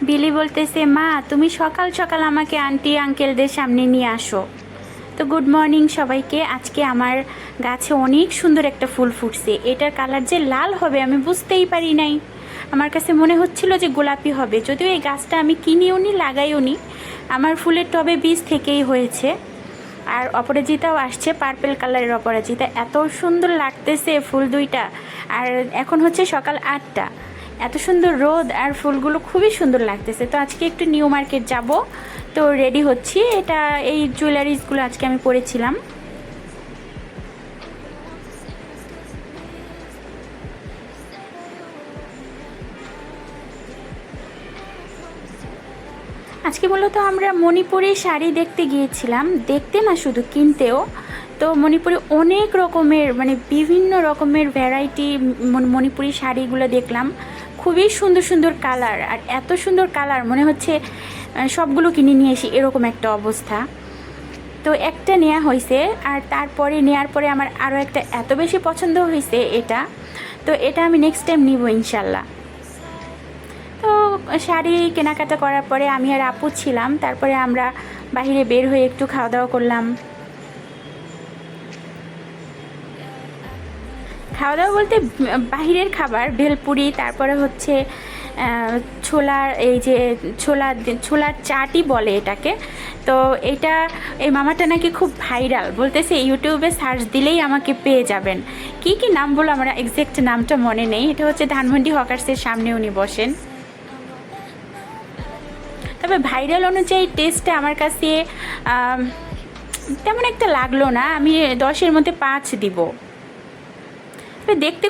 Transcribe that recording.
বিলি বলতেছে, মা তুমি সকাল সকাল আমাকে আন্টি আঙ্কেলদের সামনে নিয়ে আসো। তো গুড মর্নিং সবাইকে। আজকে আমার গাছে অনেক সুন্দর একটা ফুল ফুটছে। এটার কালার যে লাল হবে আমি বুঝতেই পারি নাই। আমার কাছে মনে হচ্ছিল যে গোলাপি হবে, যদিও এই গাছটা আমি কিনেও নি লাগাইও নি, আমার ফুলের টবে বীজ থেকেই হয়েছে। আর অপরাজিতাও আসছে, পার্পেল কালারের অপরাজিতা, এত সুন্দর লাগতেছে ফুল দুইটা। আর এখন হচ্ছে সকাল 8টা, এত সুন্দর রোদ আর ফুলগুলো খুবই সুন্দর লাগতেছে। তো আজকে একটু নিউ মার্কেট যাব, তো রেডি হচ্ছি। এটা এই জুয়েলারিসগুলো আজকে আমি পরেছিলাম। আজকে মূলত আমরা মণিপুরি শাড়ি দেখতে গিয়েছিলাম, দেখতে না শুধু কিনতেও। তো মণিপুরি অনেক রকমের মানে বিভিন্ন রকমের ভ্যারাইটি মণিপুরি শাড়িগুলো দেখলাম, খুবই সুন্দর সুন্দর কালার। আর এত সুন্দর কালার মনে হচ্ছে সবগুলো কিনে নিয়ে আসি, এরকম একটা অবস্থা। তো একটা নেওয়া হয়েছে, আর তারপরে নেওয়ার পরে আমার আরও একটা এত বেশি পছন্দ হয়েছে এটা। তো এটা আমি নেক্সট টাইম নিব ইনশাল্লাহ। তো শাড়ি কেনাকাটা করার পরে আমি আর আপু ছিলাম, তারপরে আমরা বাইরে বের হয়ে একটু খাওয়া দাওয়া করলাম। খাওয়া দাওয়া বলতে বাহিরের খাবার, ভেলপুরি, তারপরে হচ্ছে ছোলার, এই যে ছোলার চাটই বলে এটাকে। তো এটা এই মামাটা নাকি খুব ভাইরাল, বলতেছে ইউটিউবে সার্চ দিলেই আমাকে পেয়ে যাবেন। কি কি নাম বলো, আমার এক্সাক্ট নামটা মনে নেই। এটা হচ্ছে ধানমন্ডি হকার্সের সামনে উনি বসেন। তবে ভাইরাল অনুযায়ী টেস্টটা আমার কাছে তেমন একটা লাগলো না, আমি 10-এর মধ্যে 5 দিব। তবে দেখতে